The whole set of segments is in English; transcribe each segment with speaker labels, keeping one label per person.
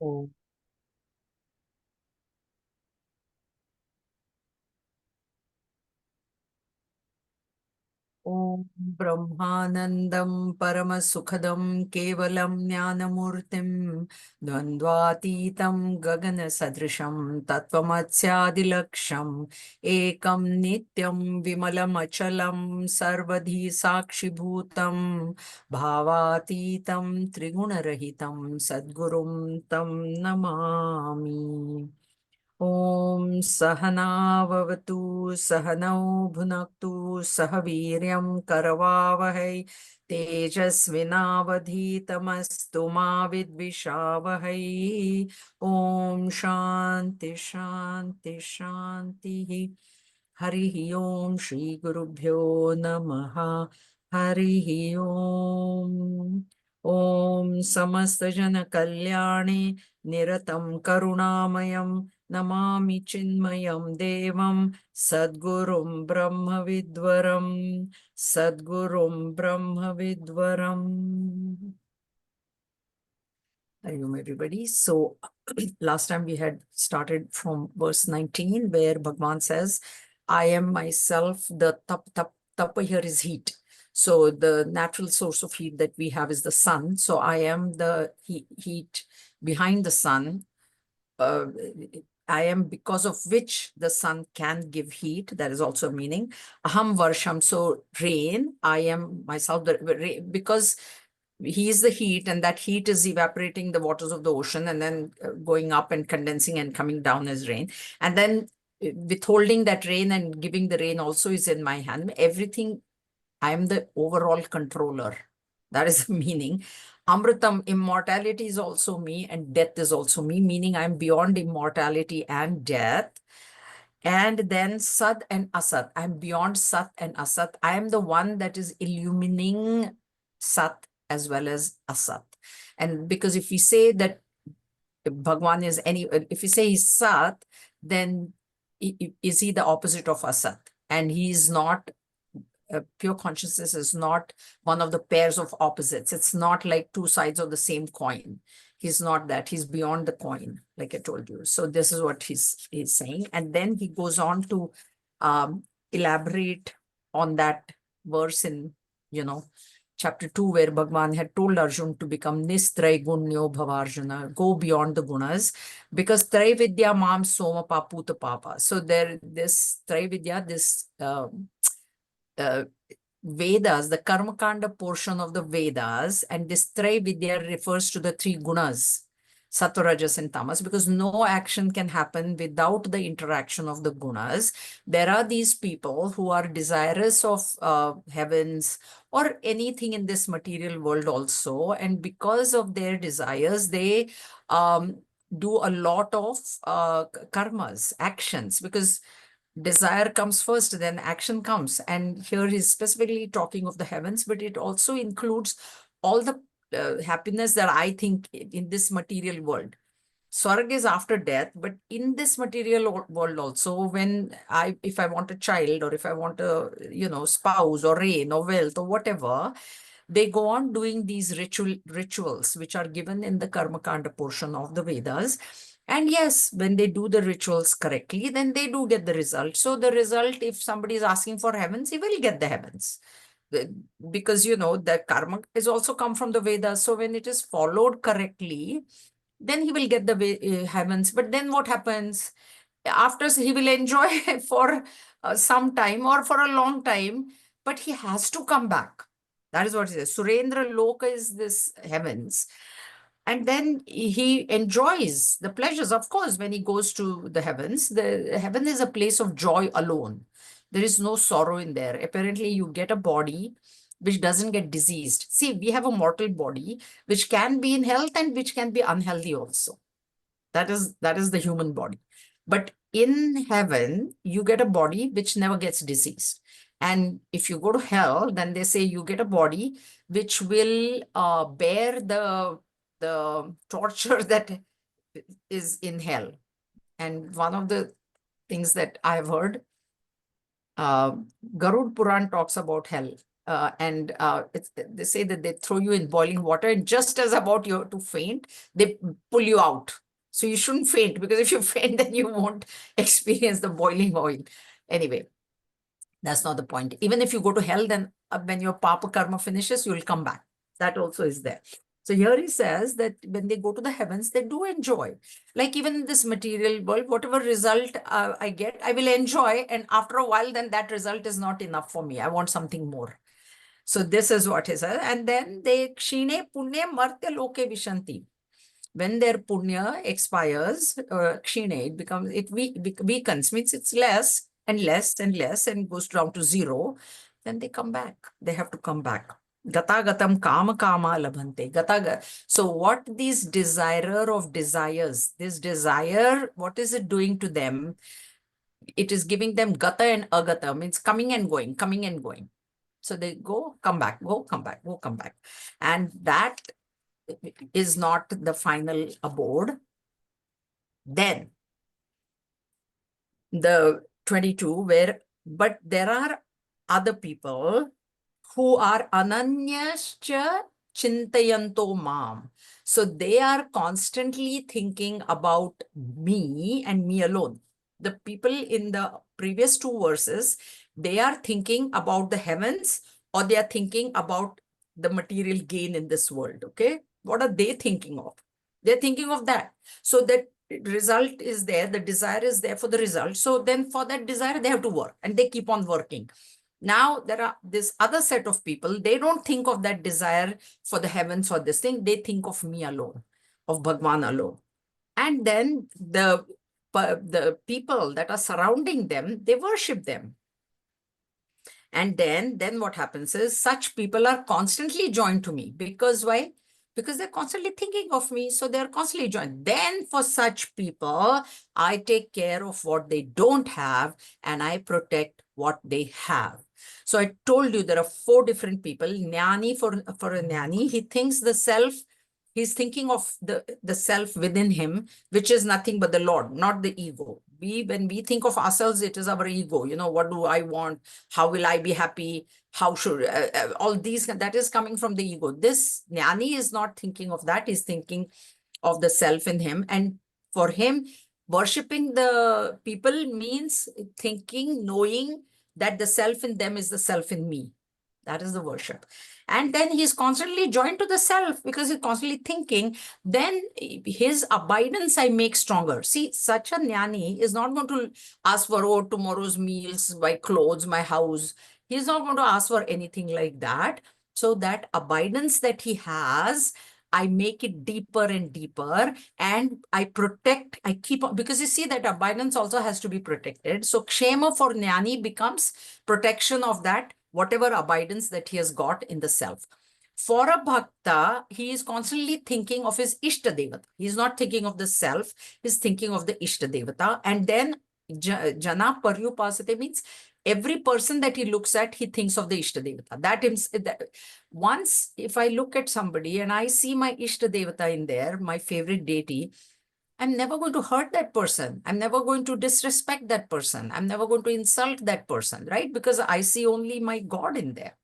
Speaker 1: Om Om Brahmanandam Paramasukadam Kevalam Jnanamurtim Dvandvatitam Gagana Sadrisham Tattvamatsyaadilaksham Ekam Nityam Vimalam Achalam Sarvadhi Sakshibhutam Bhavatitam Trigunarahitam Sadgurum Tam Namami. Om Sahanavavatu Sahanau Bhunaktu Sahaviryam Karavavahai Tejasvinavadhitamastu ma vidvishavahai. Om Shanti Shanti Shanti. Harihi Om Shri Gurubhyo Namaha. Harihi Om. Om Samasta Jana Kalyani Niratam Karunamayam Namami Chinmayam Devam Sadgurum Brahma Vidvaram Sadgurum Brahma Vidvaram. Hello, everybody. So last time we had started from verse 19, where Bhagwan says, I am myself, the tapa here is heat. So the natural source of heat that we have is the sun. So I am the heat behind the sun. I am because of which the sun can give heat. That is also a meaning. Aham Varsham, so rain. I am myself, because he is the heat, and that heat is evaporating the waters of the ocean and then going up and condensing and coming down as rain. And then withholding that rain and giving the rain also is in my hand. Everything, I am the overall controller. That is the meaning. Amritam, immortality is also me and death is also me, meaning I'm beyond immortality and death. And then Sat and Asat, I'm beyond Sat and Asat. I am the one that is illumining Sat as well as Asat. And because if we say that Bhagwan is if we say he's Sat, then is he the opposite of Asat? And he is not pure consciousness is not one of the pairs of opposites. It's not like two sides of the same coin. He's not that. He's beyond the coin, like I told you. So this is what he's saying. And then he goes on to elaborate on that verse in, chapter 2, where Bhagwan had told Arjun to become Nistray Gunyo Bhavarjuna, go beyond the gunas, because Traividya Mam Soma Paputa Papa. So this Traividya, this Vedas, the Karmakanda portion of the Vedas, and this Traividya refers to the three gunas, Sattva, Rajas, and Tamas, because no action can happen without the interaction of the gunas. There are these people who are desirous of heavens or anything in this material world also, and because of their desires, they do a lot of karmas, actions, because desire comes first, then action comes. And here he's specifically talking of the heavens, but it also includes all the happiness that I think in this material world. Swarg is after death, but in this material world also, if I want a child, or if I want a, spouse or rain or wealth or whatever, they go on doing these rituals, which are given in the Karmakanda portion of the Vedas. And yes, when they do the rituals correctly, then they do get the result. So the result, if somebody is asking for heavens, he will get the heavens. Because, the karma is also come from the Vedas. So when it is followed correctly, then he will get the heavens. But then what happens? After, he will enjoy for some time or for a long time, but he has to come back. That is what he says. Surendra Loka is this heavens. And then he enjoys the pleasures. Of course, when he goes to the heavens, the heaven is a place of joy alone. There is no sorrow in there. Apparently, you get a body which doesn't get diseased. See, we have a mortal body which can be in health and which can be unhealthy also. That is the human body. But in heaven, you get a body which never gets diseased. And if you go to hell, then they say you get a body which will bear the torture that is in hell. And one of the things that I've heard, Garud Puran talks about hell. they say that they throw you in boiling water, and just as about you to faint, they pull you out. So you shouldn't faint, because if you faint, then you won't experience the boiling oil. Anyway, that's not the point. Even if you go to hell, then when your papa karma finishes, you'll come back. That also is there. So here he says that when they go to the heavens, they do enjoy. Like even in this material world, whatever result I get, I will enjoy. And after a while, then that result is not enough for me. I want something more. So this is what he says. And then they kshine punya martya loke vishanti. When their punya expires, kshine, it weakens, means it's less and less and less and goes down to zero, then they come back. They have to come back. Gata gatam kama kama labhante. So what these desirer of desires, this desire, what is it doing to them? It is giving them gata and agata, means coming and going, coming and going. So they go, come back, go, come back, go, come back. And that is not the final abode. Then the 22, but there are other people who are ananyascha chintayanto mam. So they are constantly thinking about me and me alone. The people in the previous two verses, they are thinking about the heavens, or they are thinking about the material gain in this world. Okay, what are they thinking of? They're thinking of that. So that result is there, the desire is there for the result. So then for that desire, they have to work, and they keep on working. Now there are this other set of people, they don't think of that desire for the heavens or this thing, they think of me alone, of Bhagwan alone. And then the people that are surrounding them, they worship them. And then what happens is, such people are constantly joined to me. Because why? Because they're constantly thinking of me. So they're constantly joined. Then for such people, I take care of what they don't have, and I protect what they have. So I told you there are 4 different people. Jnani, for a jnani, he thinks the self, he's thinking of the self within him, which is nothing but the Lord, not the ego. When we think of ourselves, it is our ego. You know, what do I want? How will I be happy? How should all these, that is coming from the ego. This jnani is not thinking of that. He's thinking of the self in him. And for him, worshipping the people means thinking, knowing that the self in them is the self in me. That is the worship. And then he's constantly joined to the self, because he's constantly thinking. Then his abidance I make stronger. See, such a jnani is not going to ask for, oh, tomorrow's meals, my clothes, my house. He's not going to ask for anything like that. So that abidance that he has, I make it deeper and deeper, and I protect, I keep on, because you see that abidance also has to be protected. So kshema for jnani becomes protection of that, whatever abidance that he has got in the self. For a bhakta, he is constantly thinking of his Ishta Devata. He is not thinking of the self, he's thinking of the Ishta Devata. And then Jana Paryupasate means every person that he looks at, he thinks of the Ishta Devata. Once, if I look at somebody and I see my Ishta Devata in there, my favorite deity, I'm never going to hurt that person. I'm never going to disrespect that person. I'm never going to insult that person, right? Because I see only my God in there.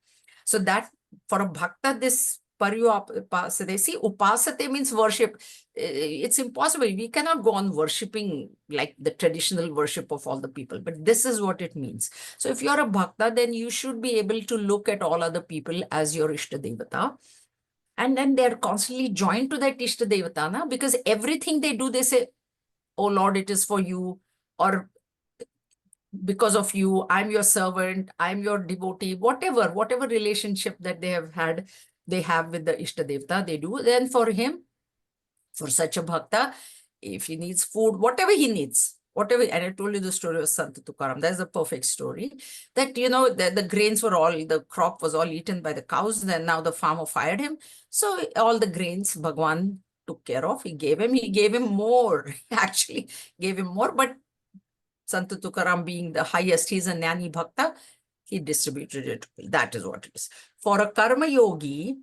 Speaker 1: So that for a bhakta, this paryupasate, see, upasate means worship. It's impossible. We cannot go on worshipping like the traditional worship of all the people, but this is what it means. So if you're a bhakta, then you should be able to look at all other people as your Ishta Devata. And then they're constantly joined to that Ishta Devata, na? Because everything they do, they say, oh Lord, it is for you, or because of you, I'm your servant, I'm your devotee, whatever relationship that they have had, they have with the Ishta Devata, they do. Then for him, for such a bhakta, if he needs food, whatever he needs, whatever, and I told you the story of Sant Tukaram, that's a perfect story, that, you know, the grains were all, the crop was all eaten by the cows, then now the farmer fired him. So all the grains, Bhagwan took care of, he gave him more, actually gave him more, but Sant Tukaram being the highest, he's a jnani bhakta, he distributed it. That is what it is. For a karma yogi,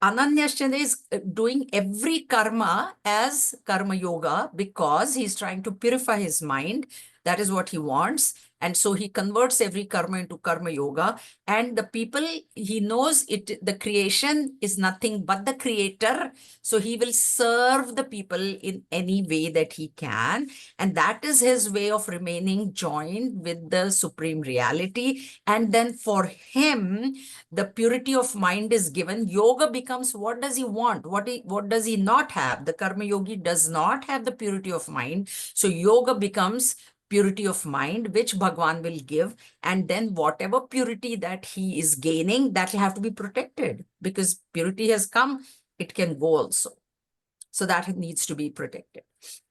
Speaker 1: Ananyashchand is doing every karma as karma yoga, because he's trying to purify his mind, That is what he wants. And so he converts every karma into karma yoga. And the people, he knows it, the creation is nothing but the creator. So he will serve the people in any way that he can. And that is his way of remaining joined with the supreme reality. And then for him, the purity of mind is given. Yoga becomes, what does he want? What does he not have? The karma yogi does not have the purity of mind. So yoga becomes purity of mind, which Bhagwan will give. And then whatever purity that he is gaining, that will have to be protected, because purity has come, it can go also. So that needs to be protected.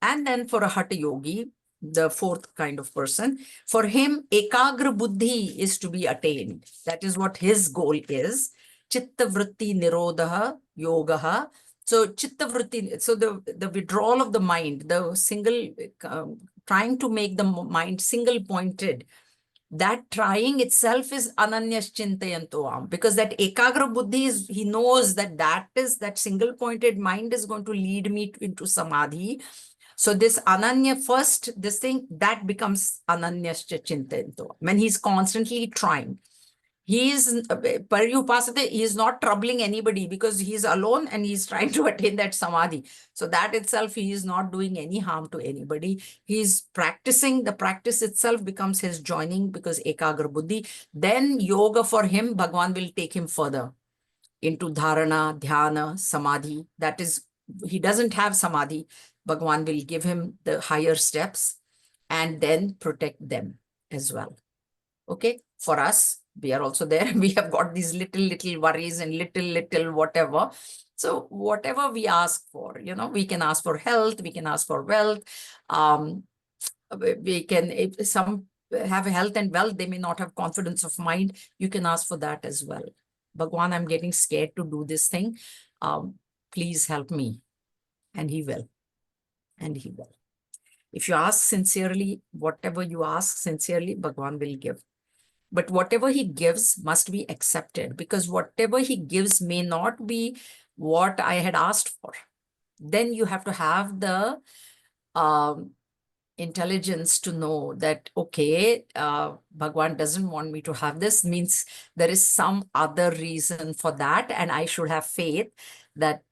Speaker 1: And then for a Hatha yogi, the fourth kind of person, for him, ekagra buddhi is to be attained. That is what his goal is. Chitta vritti nirodha yogaha. So chitta vritti, so the withdrawal of the mind, the single, trying to make the mind single pointed, that trying itself is ananyas chintayantoam, because that ekagra buddhi is, he knows that that single pointed mind is going to lead me into samadhi. So this ananya first, this thing, that becomes ananyas chintayantoam when he's constantly trying. He is, Pariyupasate, he is not troubling anybody because he is alone and he's trying to attain that samadhi. So that itself, he is not doing any harm to anybody. He is practicing, the practice itself becomes his joining, because ekagra buddhi. Then yoga for him, Bhagwan will take him further into dharana, dhyana, samadhi. That is, he doesn't have samadhi. Bhagwan will give him the higher steps and then protect them as well. Okay, for us, we are also there. We have got these little worries and little whatever. So whatever we ask for, we can ask for health, we can ask for wealth. We can, if some have health and wealth, they may not have confidence of mind. You can ask for that as well. Bhagwan, I'm getting scared to do this thing. Please help me. And he will. And he will. If you ask sincerely, whatever you ask sincerely, Bhagwan will give. But whatever he gives must be accepted, because whatever he gives may not be what I had asked for. Then you have to have the intelligence to know that, okay, Bhagwan doesn't want me to have this, means there is some other reason for that. And I should have faith that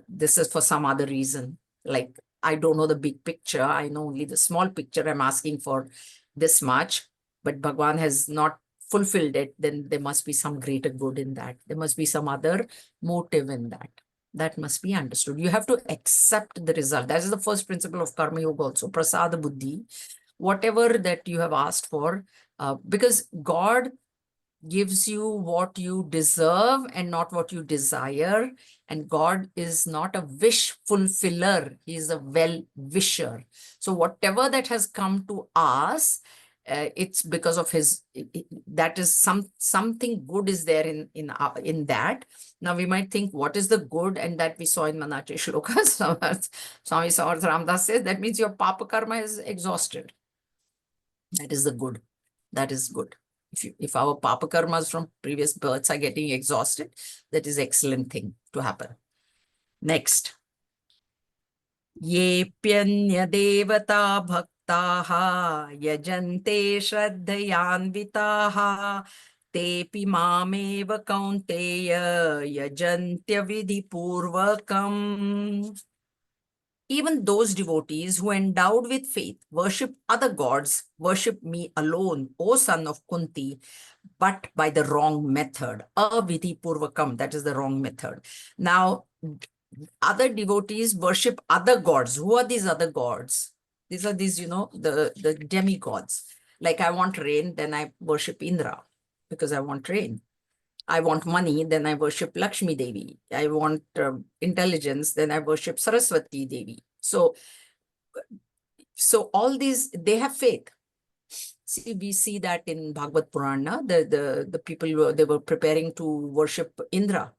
Speaker 1: this is for some other reason. Like, I don't know the big picture. I know only the small picture. I'm asking for this much, but Bhagwan has not fulfilled it. Then there must be some greater good in that. There must be some other motive in that. That must be understood. You have to accept the result. That is the first principle of Karma Yoga also, Prasada Buddhi. Whatever that you have asked for, because God gives you what you deserve and not what you desire. And God is not a wish fulfiller. He is a well-wisher. So whatever that has come to us, it's because of his, that is something good is there in that. Now we might think, what is the good? And that we saw in Manache Shloka. Swami Samarth Ramdas says, that means your papa karma is exhausted. That is the good. That is good. If our papa karmas from previous births are getting exhausted, that is excellent thing to happen. Next. Yepyanya devata bhaktaha yajante shraddhayanvitaha tepi mameva kaunteya yajantya vidhi purvakam. Even those devotees who endowed with faith worship other gods, worship me alone, O son of Kunti, but by the wrong method. Avidhi purvakam, that is the wrong method. Now, other devotees worship other gods. Who are these other gods? These are the demigods. Like, I want rain, then I worship Indra because I want rain. I want money, then I worship Lakshmi Devi. I want intelligence, then I worship Saraswati Devi. So all these, they have faith. See, we see that in Bhagavad Purana, the people, they were preparing to worship Indra.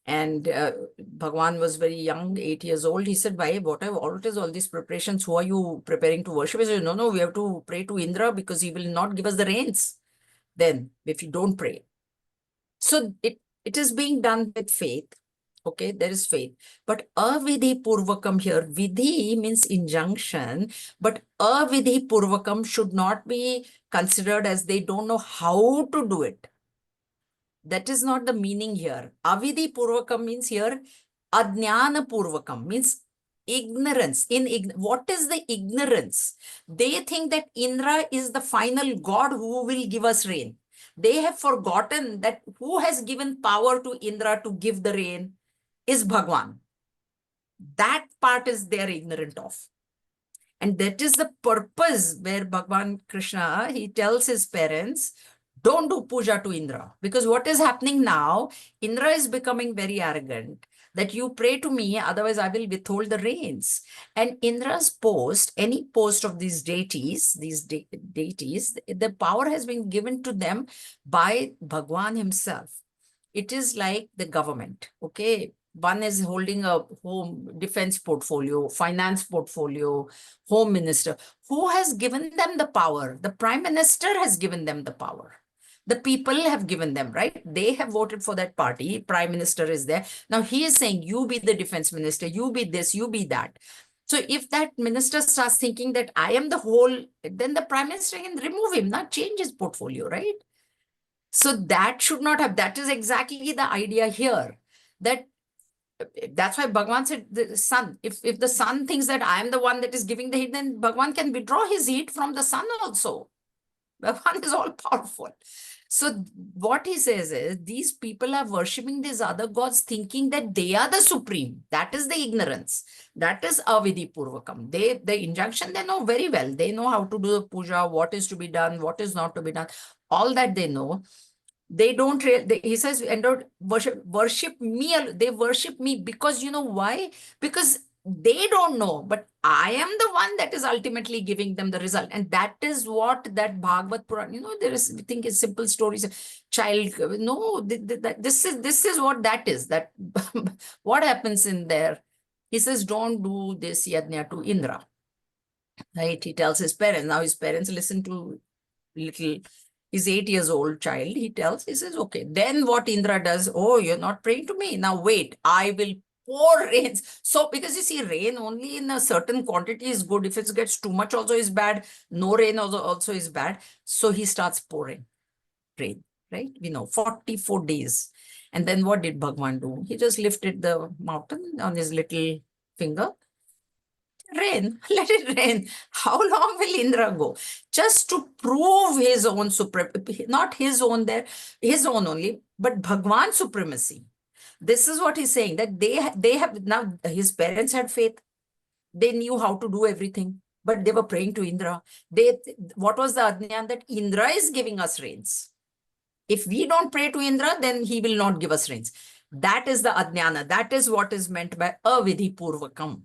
Speaker 1: And Bhagwan was very young, 8 years old. He said, why, what is all these preparations? Who are you preparing to worship? He said, no, we have to pray to Indra because he will not give us the rains then if you don't pray. So it is being done with faith. Okay, there is faith. But avidhi purvakam here, vidhi means injunction, but avidhi purvakam should not be considered as they don't know how to do it. That is not the meaning here. Avidhi purvakam means here, ajnana purvakam means ignorance. What is the ignorance? They think that Indra is the final god who will give us rain. They have forgotten that who has given power to Indra to give the rain is Bhagwan. That part is they are ignorant of. And that is the purpose where Bhagwan Krishna, he tells his parents, don't do puja to Indra. Because what is happening now, Indra is becoming very arrogant that you pray to me, otherwise I will withhold the rains. And Indra's post, any post of these deities, the power has been given to them by Bhagwan himself. It is like the government, okay? One is holding a home defense portfolio, finance portfolio, home minister. Who has given them the power? The prime minister has given them the power. The people have given them, right? They have voted for that party. Prime minister is there. Now he is saying, you be the defense minister, you be this, you be that. So if that minister starts thinking that I am the whole, then the prime minister can remove him, not change his portfolio, right? So that should not have, that is exactly the idea here. That's why Bhagwan said the sun. If the sun thinks that I am the one that is giving the heat, then Bhagwan can withdraw his heat from the sun also. Bhagwan is all powerful. So what he says is these people are worshipping these other gods thinking that they are the supreme. That is the ignorance. That is avidhi purvakam. The injunction, they know very well. They know how to do the puja, what is to be done, what is not to be done. All that they know. They don't, he says, and don't worship me. They worship me because you know why? Because they don't know, but I am the one that is ultimately giving them the result. And that is what that Bhagavad Puran, there is, I think it's simple stories, child, no, this is what that is, that what happens in there. He says, don't do this yajna to Indra, right? He tells his parents. Now his parents listen to little, his 8 years old child, he says, okay, then what Indra does, oh, you're not praying to me. Now wait, I will pour rains. So because you see, rain only in a certain quantity is good. If it gets too much also is bad. No rain also is bad. So he starts pouring rain, right? We know 44 days. And then what did Bhagwan do? He just lifted the mountain on his little finger. Rain, let it rain. How long will Indra go? Just to prove his own supremacy, not his own there, his own only, but Bhagwan's supremacy. This is what he's saying, that they have, now his parents had faith. They knew how to do everything, but they were praying to Indra. What was the ajna? That Indra is giving us rains. If we don't pray to Indra, then he will not give us rains. That is the ajnana. That is what is meant by avidhi purvakam.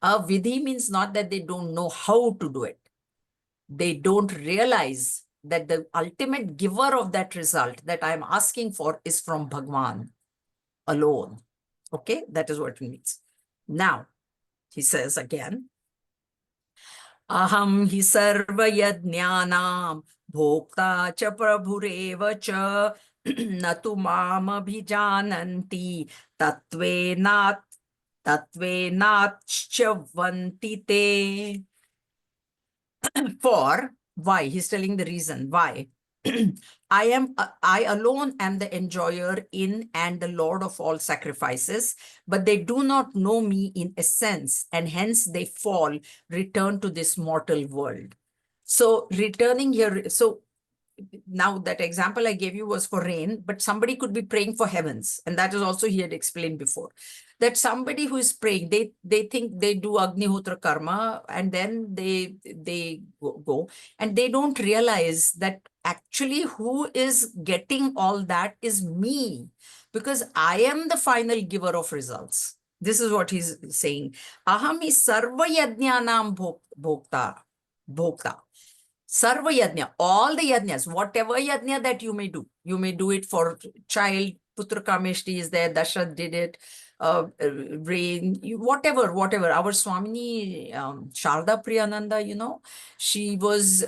Speaker 1: A vidhi means not that they don't know how to do it. They don't realize that the ultimate giver of that result that I'm asking for is from Bhagwan alone. Okay, that is what it means. Now, he says again, Aham hi sarva yajnanam bhokta cha prabhureva cha natu mam abhijananti tatvenat tatvenatchyavanti te. For why? He's telling the reason why. I alone am the enjoyer in and the Lord of all sacrifices, but they do not know me in essence, and hence they fall, return to this mortal world. So returning here, so now that example I gave you was for rain, but somebody could be praying for heavens. And that is also he had explained before. That somebody who is praying, they think they do Agnihotra karma and then they go and they don't realize that actually who is getting all that is me, because I am the final giver of results. This is what he's saying. Ahami sarva yajnanam bhokta. Sarva yajna, all the yajnas, whatever yajna that you may do it for child, Putra Kameshti is there, Dashath did it, rain, whatever. Our Swamini, Sharda Priyananda, she was,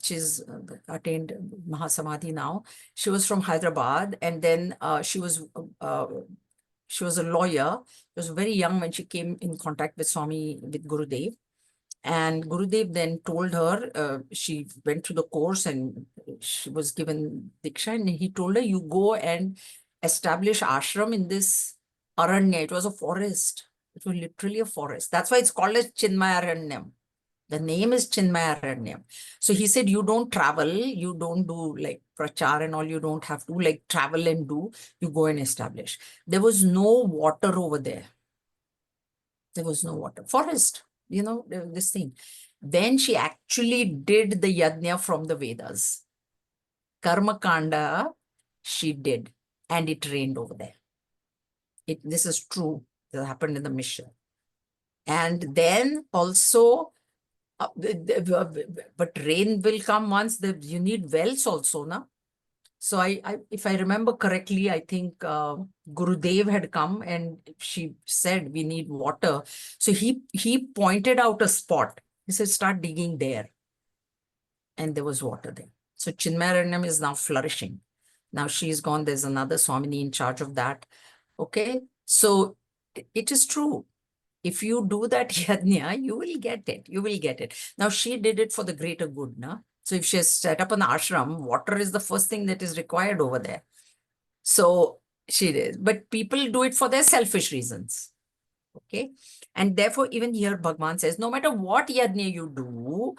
Speaker 1: she's attained Mahasamadhi now. She was from Hyderabad, and then she was She was a lawyer. She was very young when she came in contact with with Gurudev. And Gurudev then told her, she went through the course and she was given Diksha, and he told her, you go and establish ashram in this Aranya. It was a forest. It was literally a forest. That's why it's called as Chinmaya Aranyam. The name is Chinmaya Aranyam. So he said, you don't travel, you don't do like prachar and all, you don't have to like travel and do, you go and establish. There was no water over there. There was no water. Forest, this thing. Then she actually did the yajna from the Vedas. Karma Kanda, she did. And it rained over there. This is true. It happened in the mission. And then also, but rain will come once. You need wells also, na? So if I remember correctly, I think Gurudev had come and she said, we need water. So he pointed out a spot. He said, start digging there. And there was water there. So Chinmayaranyam is now flourishing. Now she's gone. There's another Swamini in charge of that. Okay. So it is true. If you do that yajna, you will get it. You will get it. Now she did it for the greater good, na? So if she has set up an ashram, water is the first thing that is required over there. So she did. But people do it for their selfish reasons. Okay. And therefore, even here, Bhagwan says, no matter what yajna you do,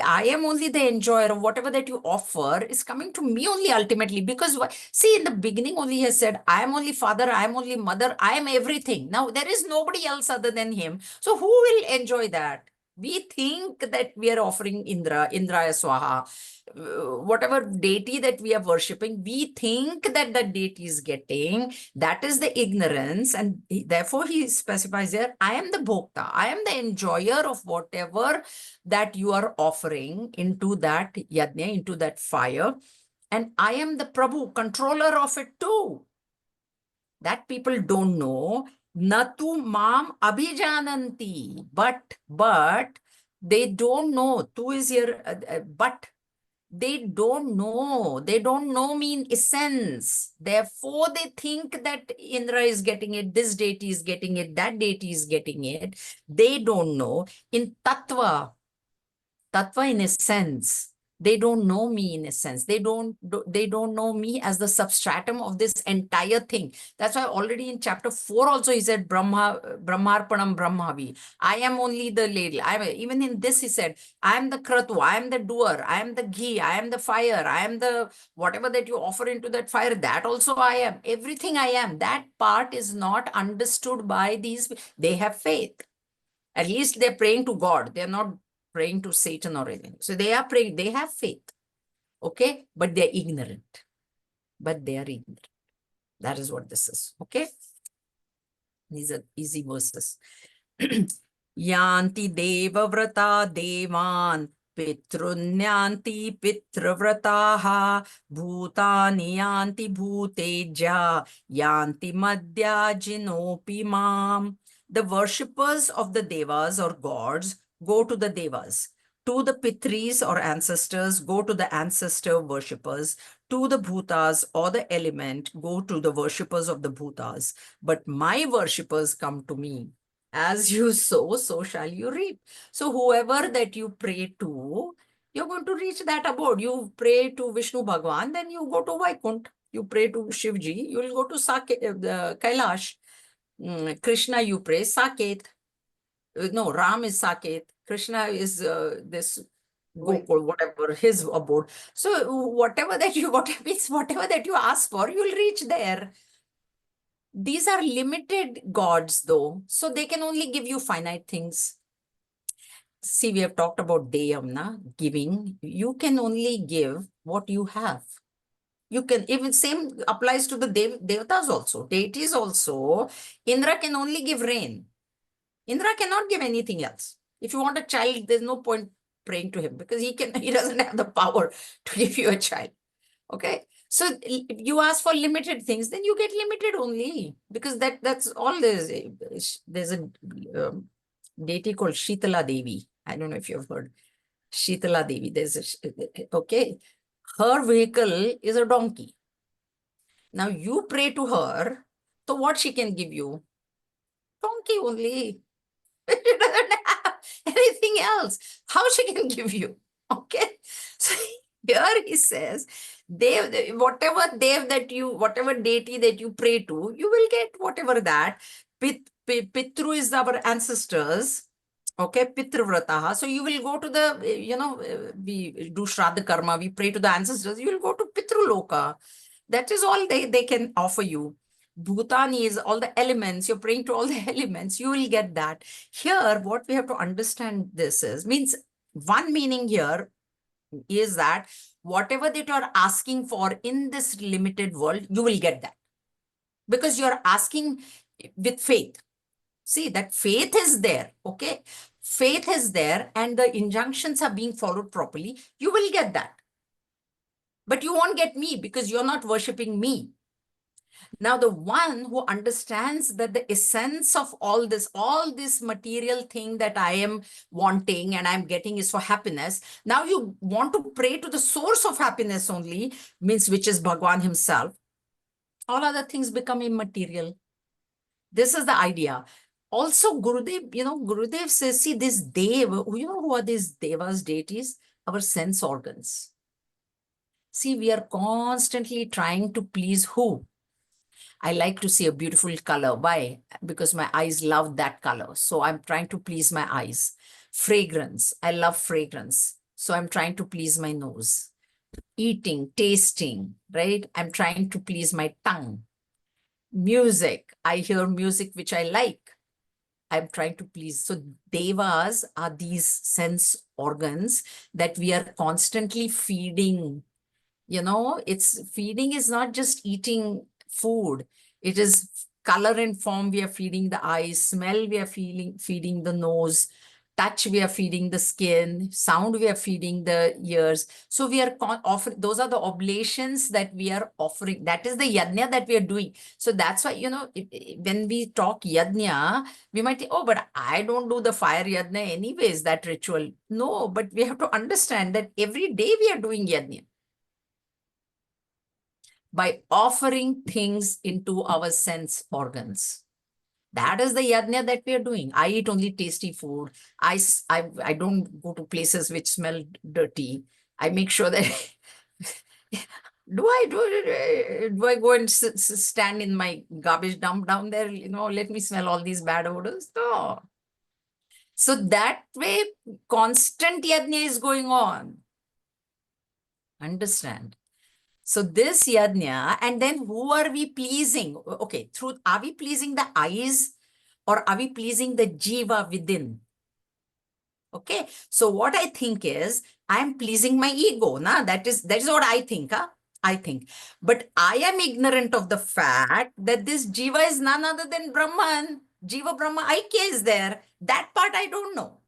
Speaker 1: I am only the enjoyer of whatever that you offer is coming to me only ultimately. Because see, in the beginning only he has said, I am only father, I am only mother, I am everything. Now there is nobody else other than him. So who will enjoy that? We think that we are offering Indraya Swaha, whatever deity that we are worshipping, we think that the deity is getting. That is the ignorance. And therefore he specifies here, I am the bhokta. I am the enjoyer of whatever that you are offering into that yajna, into that fire. And I am the Prabhu, controller of it too. That people don't know. Natu mam abhijananti. But they don't know. Tu is here, but they don't know. They don't know me in essence. Therefore, they think that Indra is getting it, this deity is getting it, that deity is getting it. They don't know. In Tattva in a sense, they don't know me in a sense. They don't know me as the substratum of this entire thing. That's why already in chapter 4 also he said Brahmarpanam Brahmavi. I am only the ladle. Even in this he said, I am the kratu, I am the doer, I am the ghee, I am the fire, I am the whatever that you offer into that fire, that also I am. Everything I am. That part is not understood by these. They have faith. At least they're praying to God. They're not praying to Satan or anything. So they are praying, they have faith. Okay? But they're ignorant. But they are ignorant. That is what this is. Okay? These are easy verses. Yanti deva vrata devan pitrunyanti pitravrataha bhutani yanti bhuteja yanti madhya jinopi mam. The worshippers of the devas or gods go to the devas. To the pitris or ancestors, go to the ancestor worshippers. To the bhutas or the element, go to the worshippers of the bhutas. But my worshippers come to me. As you sow, so shall you reap. So whoever that you pray to, you're going to reach that abode. You pray to Vishnu Bhagwan, then you go to Vaikunt. You pray to Shivji, you will go to Kailash. Krishna, you pray Saket. No, Ram is Saket. Krishna is this Gokul, whatever, his abode. So whatever that you ask for, you'll reach there. These are limited gods though, so they can only give you finite things. See, we have talked about Deyamna, giving. You can only give what you have. You can, even same applies to the Devatas also, deities also. Indra can only give rain. Indra cannot give anything else. If you want a child, there's no point praying to him because he doesn't have the power to give you a child. Okay. So if you ask for limited things, then you get limited only because that's all there is. There's a deity called Shitala Devi. I don't know if you've heard. Shitala Devi. Okay. Her vehicle is a donkey. Now you pray to her So what she can give you? Donkey only. She doesn't have anything else. How she can give you? Okay. So here he says, Dev, whatever deity that you pray to, you will get whatever that. Pitru is our ancestors. Okay, Pitrvrataha. So you will go to the, we do Shraddha Karma, we pray to the ancestors, you will go to Pitruloka. That is all they can offer you. Bhutani is all the elements, you're praying to all the elements, you will get that. Here, what we have to understand this is, means one meaning here is that whatever that you're asking for in this limited world, you will get that. Because you're asking with faith. See, that faith is there, okay? Faith is there and the injunctions are being followed properly, you will get that. But you won't get me because you're not worshiping me. Now, the one who understands that the essence of all this material thing that I am wanting and I'm getting is for happiness. Now you want to pray to the source of happiness only, means which is Bhagwan himself. All other things become immaterial. This is the idea. Also, Gurudev, Gurudev says, see, this Dev, who are these Devas, deities? Our sense organs. See, we are constantly trying to please who? I like to see a beautiful color. Why? Because my eyes love that color. So I'm trying to please my eyes. Fragrance. I love fragrance. So I'm trying to please my nose. Eating, tasting, right? I'm trying to please my tongue. Music. I hear music which I like. I'm trying to please. So devas are these sense organs that we are constantly feeding. It's feeding is not just eating food. It is color and form. We are feeding the eyes, smell, we are feeding the nose, touch, we are feeding the skin, sound, we are feeding the ears. So we are offering, those are the oblations that we are offering. That is the yajna that we are doing. So that's why, when we talk yajna, we might think, oh, but I don't do the fire yajna anyways, that ritual. No, but we have to understand that every day we are doing yajna by offering things into our sense organs. That is the yajna that we are doing. I eat only tasty food. I don't go to places which smell dirty. I make sure that do I go and stand in my garbage dump down there? Let me smell all these bad odors. No. So that way, constant yajna is going on. Understand? So this yajna, and then who are we pleasing? Okay, are we pleasing the eyes or are we pleasing the jiva within? Okay, so what I think is, I'm pleasing my ego. That is what I think. I think. But I am ignorant of the fact that this jiva is none other than Brahman. Jiva Brahma Aikya is there. That part I don't know.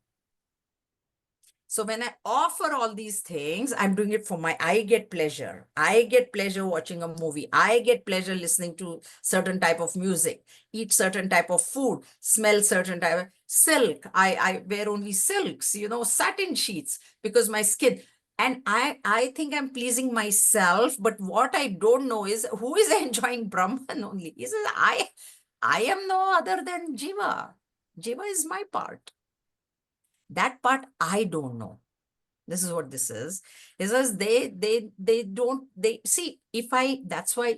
Speaker 1: So when I offer all these things, I'm doing it for I get pleasure. I get pleasure watching a movie. I get pleasure listening to certain type of music, eat certain type of food, smell certain type of silk. I wear only silks, satin sheets because my skin. And I think I'm pleasing myself, but what I don't know is who is enjoying Brahman only. He says, I am no other than Jiva. Jiva is my part. That part I don't know. This is what this is. It says they see, that's why,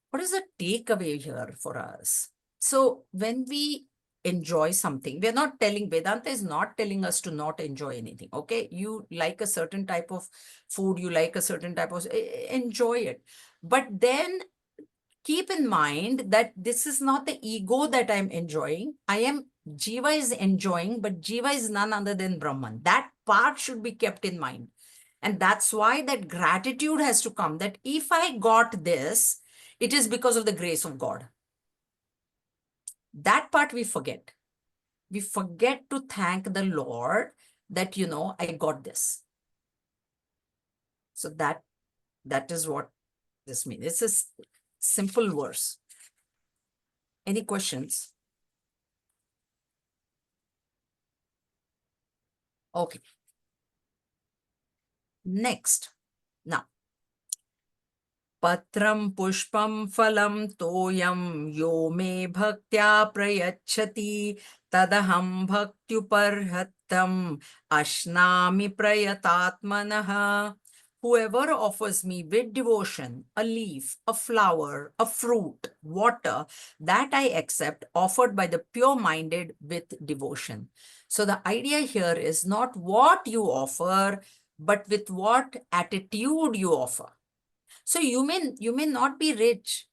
Speaker 1: what is the takeaway here for us? So when we enjoy something, we're not telling, Vedanta is not telling us to not enjoy anything. Okay. You like a certain type of food, you like a certain type of, enjoy it. But then keep in mind that this is not the ego that I'm enjoying. Jiva is enjoying, but Jiva is none other than Brahman. That part should be kept in mind. And that's why that gratitude has to come, that if I got this, it is because of the grace of God. That part we forget. We forget to thank the Lord that, I got this. So that is what this means. It's a simple verse. Any questions? Okay. Next. Now, Patram pushpam phalam toyam yo me bhaktya prayachati tadaham bhaktyuparhattam ashnami prayatatmanaha. Whoever offers me with devotion a leaf, a flower, a fruit, water, that I accept, offered by the pure-minded with devotion. So the idea here is not what you offer, but with what attitude you offer. So you may not be rich.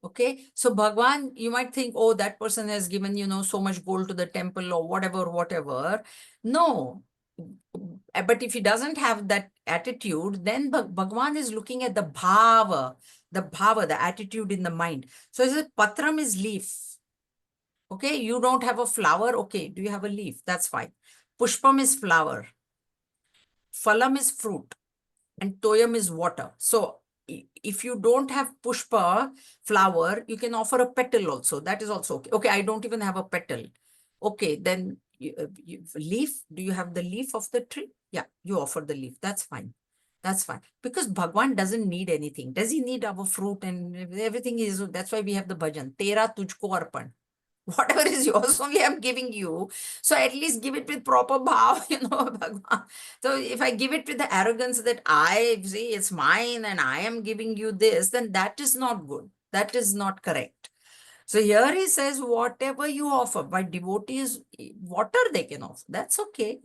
Speaker 1: Okay. So Bhagwan, you might think, oh, that person has given, so much gold to the temple or whatever, whatever. No. But if he doesn't have that attitude, then Bhagwan is looking at the bhava, the attitude in the mind. So he says, Patram is leaf. Okay. You don't have a flower. Okay. Do you have a leaf? That's fine. Pushpam is flower. Phalam is fruit. And toyam is water. So if you don't have pushpa, flower, you can offer a petal also. That is also okay. Okay, I don't even have a petal. Okay, then leaf, do you have the leaf of the tree? Yeah, you offer the leaf. That's fine. That's fine. Because Bhagwan doesn't need anything. Does he need our fruit and everything is, that's why we have the bhajan. Tera tujhko arpan. Whatever is yours only I'm giving you. So at least give it with proper bhav, Bhagwan. So if I give it with the arrogance that I see it's mine and I am giving you this, then that is not good. That is not correct. So here he says, whatever you offer, by devotees, water they can offer. That's okay.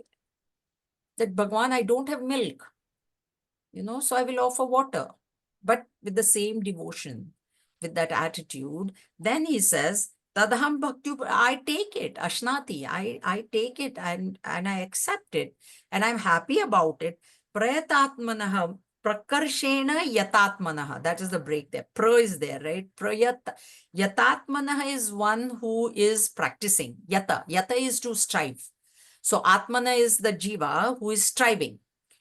Speaker 1: That Bhagwan, I don't have milk, so I will offer water, but with the same devotion, with that attitude. Then he says, Tadaham Bhakti, I take it, Ashnati, I take it and I accept it, and I'm happy about it. Prayatatmanaha, Prakarshena Yatatmanaha. That is the break there. Pra is there, right? Yatatmanaha is one who is practicing. Yata is to strive. So Atmana is the Jiva who is striving.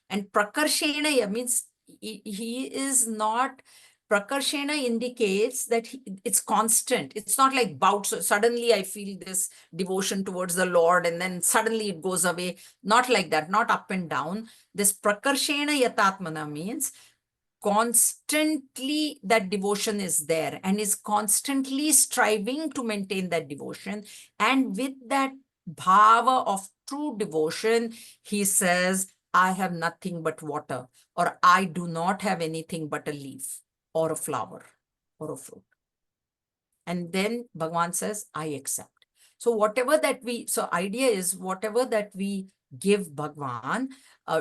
Speaker 1: And Prakarshena means he is not, Prakarshena indicates that it's constant. It's not like bouts. So suddenly I feel this devotion towards the Lord and then suddenly it goes away. Not like that, not up and down. This Prakarshena Yatatmana means constantly that devotion is there and is constantly striving to maintain that devotion. And with that bhava of true devotion, he says, I have nothing but water, or I do not have anything but a leaf or a flower or a fruit. And then Bhagavan says, I accept. So whatever that so idea is whatever that we give Bhagavan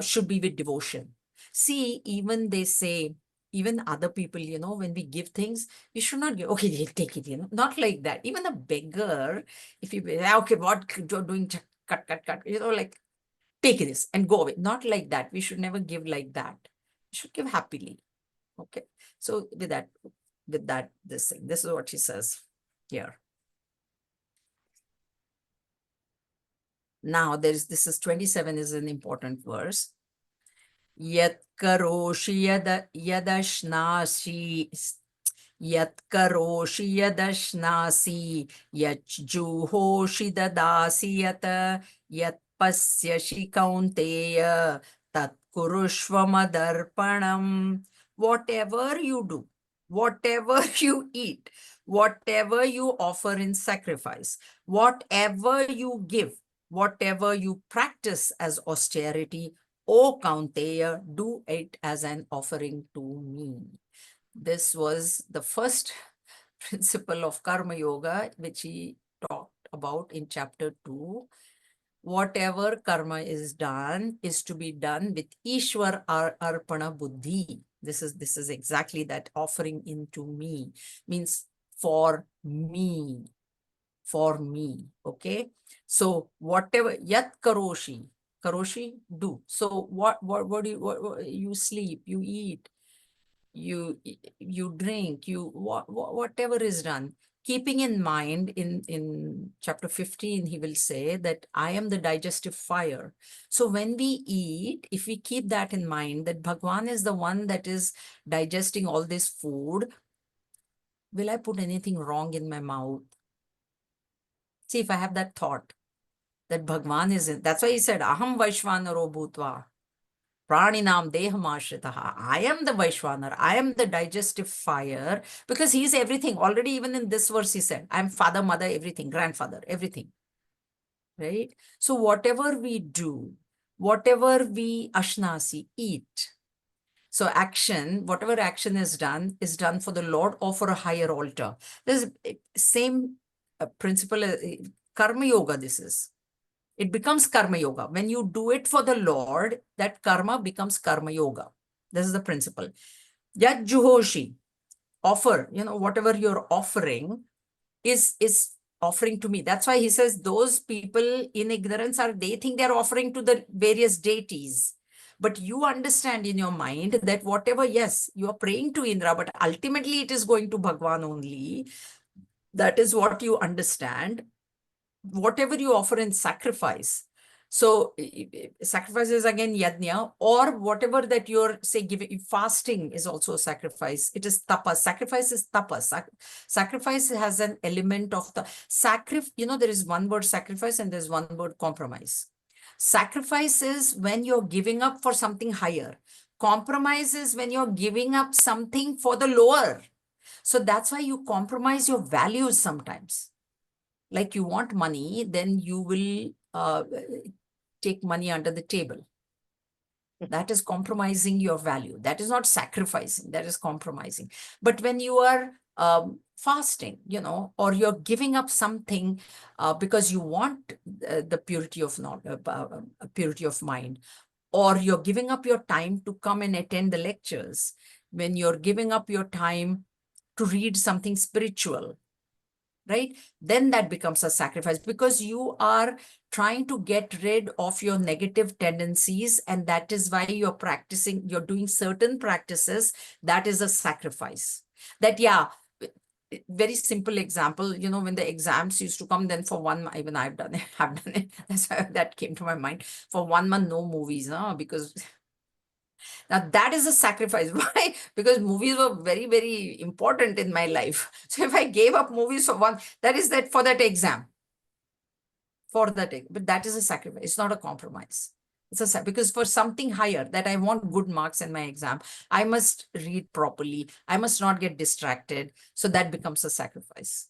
Speaker 1: should be with devotion. See, even they say, even other people, when we give things, we should not give, okay, take it, not like that. Even a beggar, if you, okay, what you're doing, cut, like, take this and go away. Not like that. We should never give like that. We should give happily. Okay. So with that, this thing, this is what she says here. Now this is 27 is an important verse. Yat karoshi yadashnashi Yat karoshi yadashnasi yat juhoshi dadasi yat pasyashi kaunteya tat kurushvamadarpanam. Whatever you do, whatever you eat, whatever you offer in sacrifice, whatever you give, whatever you practice as austerity, O Kaunteya, do it as an offering to me. This was the first principle of Karma Yoga, which he talked about in chapter 2. Whatever karma is done is to be done with Ishwar Arpana Buddhi. This is exactly that, offering into me, means for me, okay? So whatever, yat karoshi, do. So what do you sleep, you eat, you drink, whatever is done, keeping in mind in chapter 15, he will say that I am the digestive fire. So when we eat, if we keep that in mind, that Bhagwan is the one that is digesting all this food, will I put anything wrong in my mouth? See, if I have that thought that Bhagwan is in, that's why he said, Aham Vaishvanaro Bhutva. Praninam Dehamashritaha. I am the Vaishwanar. I am the digestive fire, because he is everything. Already, even in this verse, he said, I am father, mother, everything, grandfather, everything. Right? So whatever we do, whatever we ashnasi, eat. So action, whatever action is done for the Lord or for a higher altar. This is same principle, karma yoga this is. It becomes karma yoga. When you do it for the Lord, that karma becomes karma yoga. This is the principle. Yad juhoshi, offer, whatever you're offering is offering to me. That's why he says those people in ignorance they think they're offering to the various deities. But you understand in your mind that whatever, yes, you are praying to Indra, but ultimately it is going to Bhagwan only. That is what you understand. Whatever you offer in sacrifice. So sacrifice is again yajna, or whatever that you're say giving. Fasting is also a sacrifice. It is tapas. Sacrifice is tapas. Sacrifice has an element of the sacrifice. There is one word sacrifice and there's one word compromise. Sacrifice is when you're giving up for something higher. Compromise is when you're giving up something for the lower. So that's why you compromise your values sometimes. Like you want money, then you will take money under the table. That is compromising your value. That is not sacrificing, that is compromising. But when you are fasting, or you're giving up something because you want the purity of purity of mind, or you're giving up your time to come and attend the lectures, when you're giving up your time to read something spiritual, right? Then that becomes a sacrifice, because you are trying to get rid of your negative tendencies. And that is why you're doing certain practices. That is a sacrifice. That, yeah, very simple example, when the exams used to come, then for 1 month, even I've done it, That's why that came to my mind. For 1 month, no movies, because now that is a sacrifice. Why? Because movies were very, very important in my life. So if I gave up movies for for that exam. But that is a sacrifice. It's not a compromise. Because for something higher, that I want good marks in my exam, I must read properly. I must not get distracted. So that becomes a sacrifice.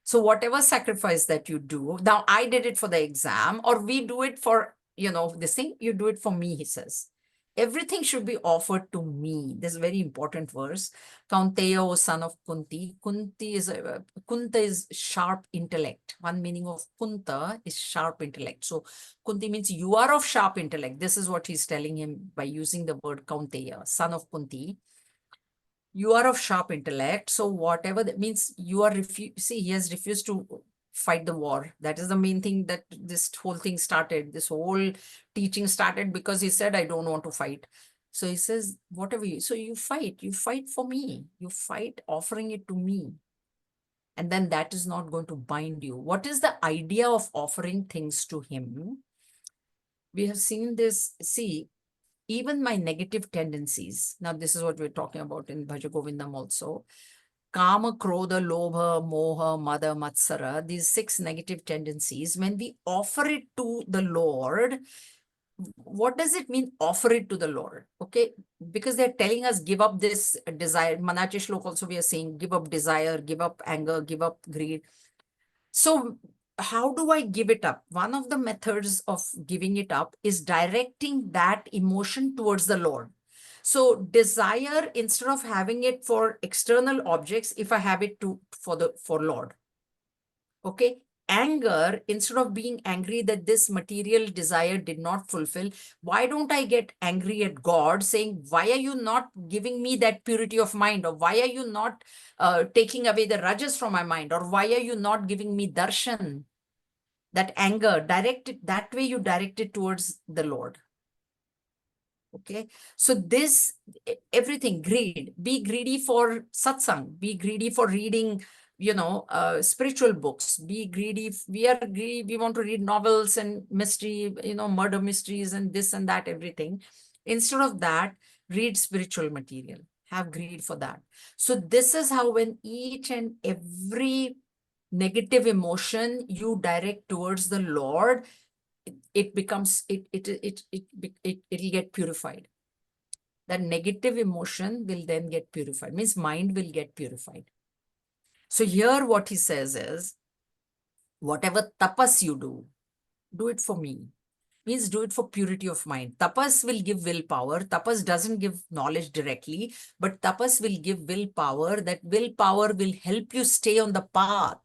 Speaker 1: So whatever sacrifice that you do, now I did it for the exam, or we do it for, this thing, you do it for me, he says. Everything should be offered to me. This is a very important verse. Kaunteya, O son of Kunti. Kunta is sharp intellect. One meaning of Kunta is sharp intellect. So Kunti means you are of sharp intellect. This is what he's telling him by using the word Kaunteya, son of Kunti. You are of sharp intellect. So whatever that means, you are see, he has refused to fight the war. That is the main thing that this whole thing started. This whole teaching started because he said, I don't want to fight. So he says, whatever so you fight for me. You fight offering it to me. And then that is not going to bind you. What is the idea of offering things to him? We have seen this, see, even my negative tendencies. Now, this is what we're talking about in Bhaja Govindam also. Kama, Krodha, Lobha, Moha, Mada, Matsara, these 6 negative tendencies, when we offer it to the Lord, what does it mean, offer it to the Lord? Okay, because they're telling us, give up this desire. Manache Shlok also we are saying, give up desire, give up anger, give up greed. So how do I give it up? One of the methods of giving it up is directing that emotion towards the Lord. So desire, instead of having it for external objects, if I have it for Lord. Okay. Anger, instead of being angry that this material desire did not fulfill, why don't I get angry at God saying, why are you not giving me that purity of mind? Or why are you not taking away the rajas from my mind? Or why are you not giving me darshan? That anger, that way you direct it towards the Lord. Okay. So this, everything, greed, be greedy for satsang, be greedy for reading, spiritual books, be greedy. We are greedy. We want to read novels and mystery, murder mysteries and this and that, everything. Instead of that, read spiritual material, have greed for that. So this is how, when each and every negative emotion you direct towards the Lord, it becomes, it'll get purified. That negative emotion will then get purified, means mind will get purified. So here what he says is, whatever tapas you do it for me. Means do it for purity of mind. Tapas will give willpower. Tapas doesn't give knowledge directly, but tapas will give willpower. That willpower will help you stay on the path.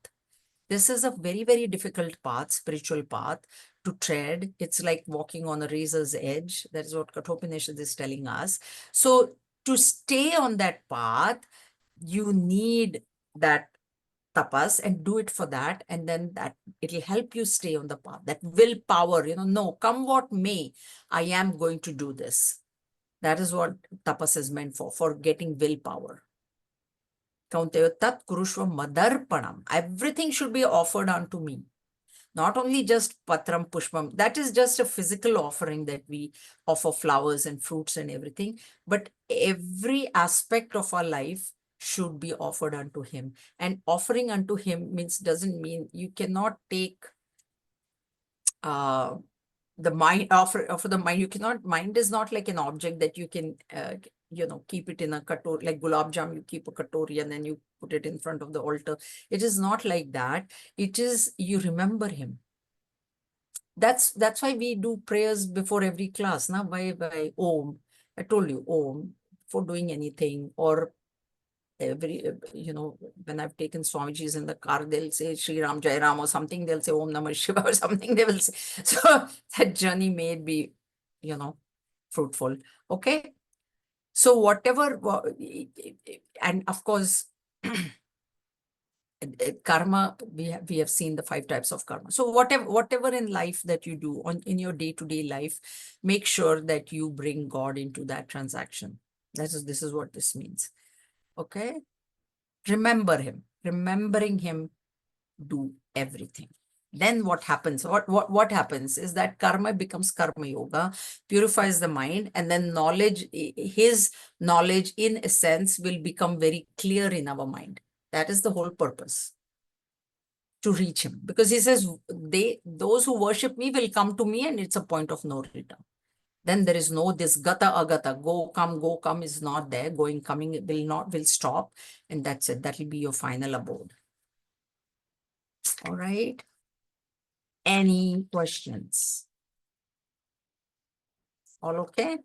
Speaker 1: This is a very, very difficult path, spiritual path to tread. It's like walking on a razor's edge. That is what Kathopanishad is telling us. So to stay on that path, you need that tapas and do it for that. And then that it'll help you stay on the path. That willpower, no, come what may, I am going to do this. That is what tapas is meant for getting willpower. Kaunteya tat kurushva madarpanam. Everything should be offered unto me. Not only just patram pushpam, that is just a physical offering that we offer flowers and fruits and everything, but every aspect of our life should be offered unto him. And offering unto him doesn't mean you cannot take the mind, offer the mind. You cannot, mind is not like an object that you can keep it in a katori, like gulab jam, you keep a katori and then you put it in front of the altar. It is not like that. It is, you remember him. That's why we do prayers before every class. Now by Om. I told you Om for doing anything, or every, when I've taken Swamiji's in the car, they'll say Shri Ram Jai Ram or something. They'll say Om Namah Shiva or something. They will say. So that journey may be, fruitful. Okay. So whatever, and of course, karma, we have seen the 5 types of karma. So whatever in life that you do in your day-to-day life, make sure that you bring God into that transaction. This is what this means. Okay. Remember him. Remembering him, do everything. Then what happens? What happens is that karma becomes karma yoga, purifies the mind, and then knowledge, his knowledge in a sense will become very clear in our mind. That is the whole purpose, to reach him. Because he says, those who worship me will come to me, and it's a point of no return. Then there is no this gata agata, go come is not there. Going, coming will stop. And that's it. That will be your final abode. All right. Any questions? All okay?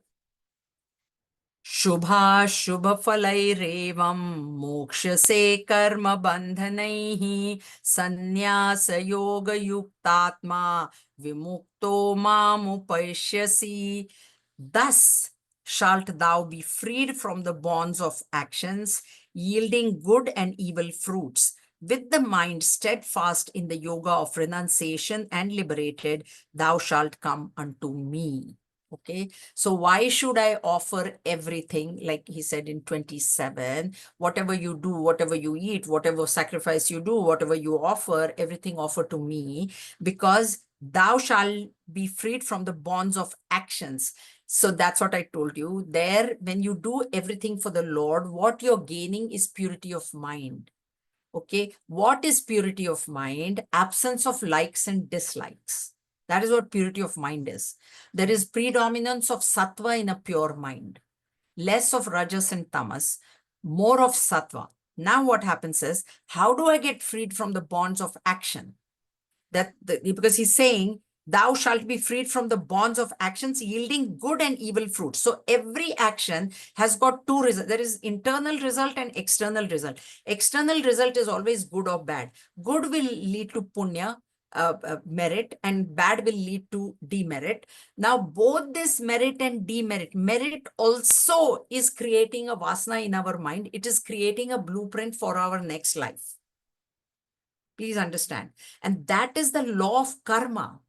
Speaker 1: Shubha Shubha Falairevam Moksha Se Karma Bandhanaihi Sannyasa Yoga Yuktatma Vimukto Mamupashyasi. Thus shalt thou be freed from the bonds of actions, yielding good and evil fruits. With the mind steadfast in the yoga of renunciation and liberated, thou shalt come unto me. Okay, so why should I offer everything? Like he said in 27, whatever you do, whatever you eat, whatever sacrifice you do, whatever you offer, everything offer to me, because thou shalt be freed from the bonds of actions. So that's what I told you there. When you do everything for the Lord, what you're gaining is purity of mind. Okay, what is purity of mind? Absence of likes and dislikes. That is what purity of mind is. There is predominance of sattva in a pure mind, less of rajas and tamas, more of sattva. Now what happens is, how do I get freed from the bonds of action? Because he's saying, thou shalt be freed from the bonds of actions, yielding good and evil fruits. So every action has got 2 results. There is internal result and external result. External result is always good or bad. Good will lead to punya, merit, and bad will lead to demerit. Now, both this merit and demerit, merit also is creating a vasana in our mind. It is creating a blueprint for our next life. Please understand. And that is the law of karma.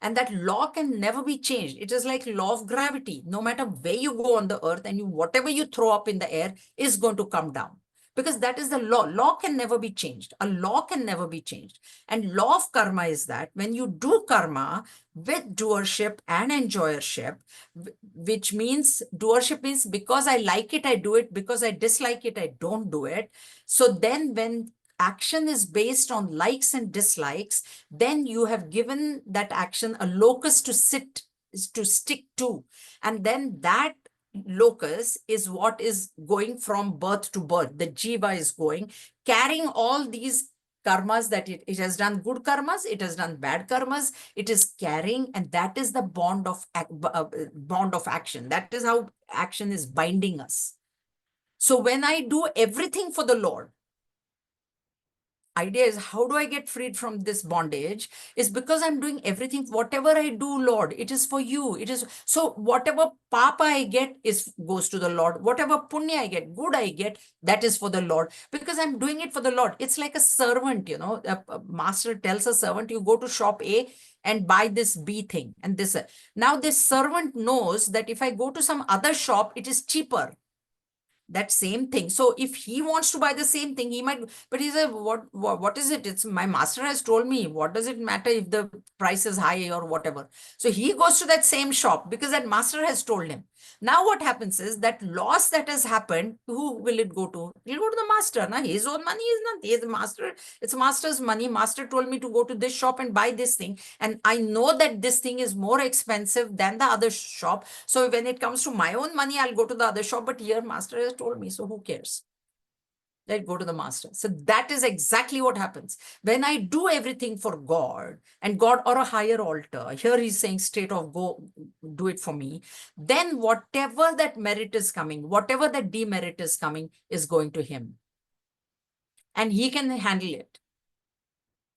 Speaker 1: And that law can never be changed. It is like law of gravity. No matter where you go on the earth, and whatever you throw up in the air is going to come down. Because that is the law. Law can never be changed. A law can never be changed. And law of karma is that when you do karma with doership and enjoyership, which means doership means because I like it, I do it. Because I dislike it, I don't do it. So then when action is based on likes and dislikes, then you have given that action a locus to stick to. And then that locus is what is going from birth to birth. The jiva is going, carrying all these karmas that it has done, good karmas, it has done bad karmas, it is carrying, and that is the bond of action. That is how action is binding us. So when I do everything for the Lord, idea is, how do I get freed from this bondage? Is because I'm doing everything, whatever I do, Lord, it is for you. It is so whatever papa I get goes to the Lord. Whatever punya I get, good I get, that is for the Lord, because I'm doing it for the Lord. It's like a servant, a master tells a servant, you go to shop A and buy this B thing and this. Now this servant knows that if I go to some other shop, it is cheaper, that same thing. So if he wants to buy the same thing, he might, but he said, what is it? It's my master has told me, what does it matter if the price is high or whatever? So he goes to that same shop because that master has told him. Now what happens is that loss that has happened, who will it go to? It'll go to the master. Now his own money is not, he's the master. It's master's money. Master told me to go to this shop and buy this thing. And I know that this thing is more expensive than the other shop. So when it comes to my own money, I'll go to the other shop. But here master has told me, so who cares? Let go to the master. So that is exactly what happens. When I do everything for God and God or a higher altar, here he's saying straight off, go do it for me. Then whatever that merit is coming, whatever that demerit is coming is going to him. And he can handle it.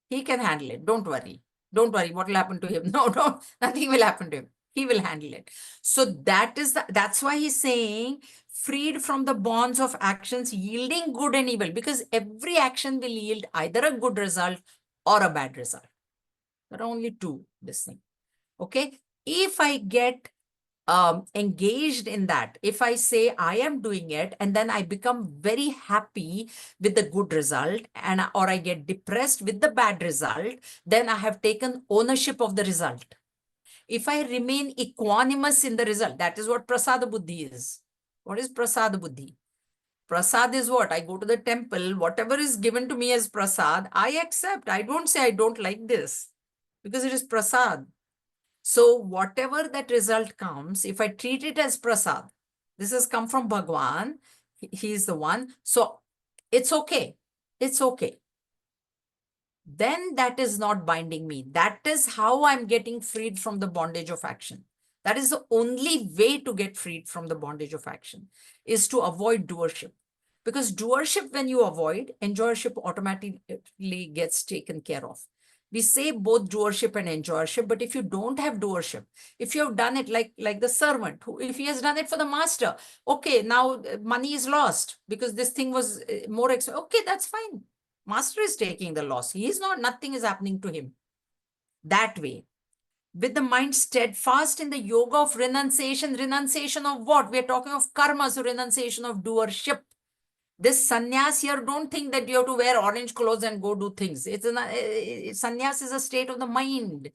Speaker 1: He can handle it. Don't worry. Don't worry. What will happen to him? No, no, nothing will happen to him. He will handle it. So that's why he's saying freed from the bonds of actions yielding good and evil, because every action will yield either a good result or a bad result. There are only two, this thing. Okay. If I get engaged in that, if I say I am doing it and then I become very happy with the good result, and or I get depressed with the bad result, then I have taken ownership of the result. If I remain equanimous in the result, that is what prasada buddhi is. What is prasada buddhi? Prasad is what? I go to the temple, whatever is given to me as prasad, I accept. I don't say I don't like this because it is prasad. So whatever that result comes, if I treat it as prasad, this has come from Bhagwan, he is the one. So it's okay. It's okay. Then that is not binding me. That is how I'm getting freed from the bondage of action. That is the only way to get freed from the bondage of action, is to avoid doership. Because doership, when you avoid, enjoyership automatically gets taken care of. We say both doership and enjoyership, but if you don't have doership, if you have done it like the servant, who, if he has done it for the master, okay, now money is lost because this thing was more expensive. Okay, that's fine. Master is taking the loss. He is not, nothing is happening to him. That way. With the mind steadfast in the yoga of renunciation. Renunciation of what? We are talking of karma, so renunciation of doership. This sannyas here, don't think that you have to wear orange clothes and go do things. Sannyas is a state of the mind.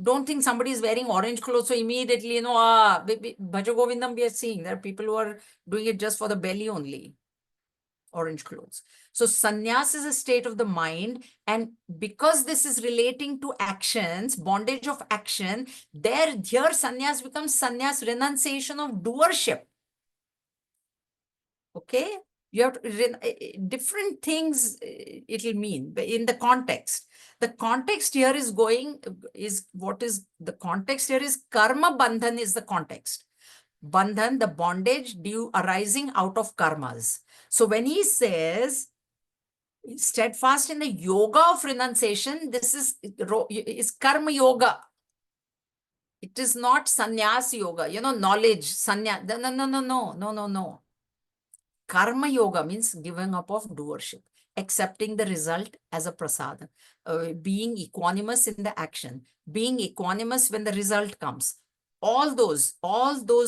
Speaker 1: Don't think somebody is wearing orange clothes, so immediately, Bhaja Govindam we are seeing. There are people who are doing it just for the belly only. Orange clothes. So sannyas is a state of the mind. And because this is relating to actions, bondage of action, here sannyas becomes sannyas renunciation of doership. Okay? You have to, different things it will mean in the context. The context here is what is the context here is karma bandhan is the context. Bandhan, the bondage due arising out of karmas. So when he says steadfast in the yoga of renunciation, this is karma yoga. It is not sannyas yoga, knowledge, sannyas. No, no, no, no, no, no, no. Karma yoga means giving up of doership, accepting the result as a prasada, being equanimous in the action, being equanimous when the result comes. All those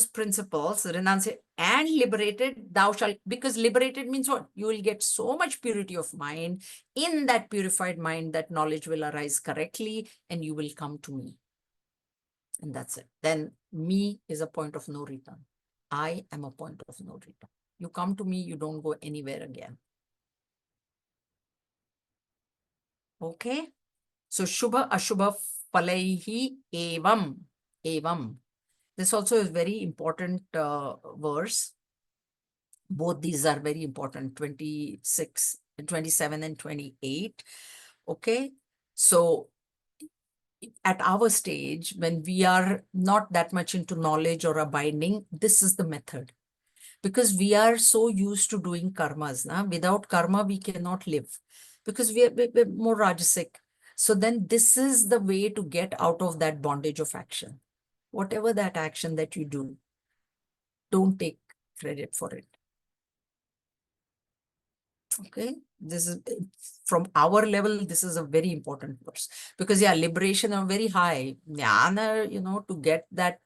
Speaker 1: principles, renunciate and liberated, thou shalt, because liberated means what? You will get so much purity of mind. In that purified mind, that knowledge will arise correctly and you will come to me. And that's it. Then me is a point of no return. I am a point of no return. You come to me, you don't go anywhere again. Okay. So Shubha Ashubha Falaihi Evam. This also is very important verse. Both these are very important, 26, 27 and 28. Okay. So at our stage, when we are not that much into knowledge or abiding, this is the method. Because we are so used to doing karmas. Na? Without karma, we cannot live because we're more rajasic. So then this is the way to get out of that bondage of action. Whatever that action that you do, don't take credit for it. Okay, this is from our level, this is a very important verse because yeah, liberation are very high. Jnana, to get that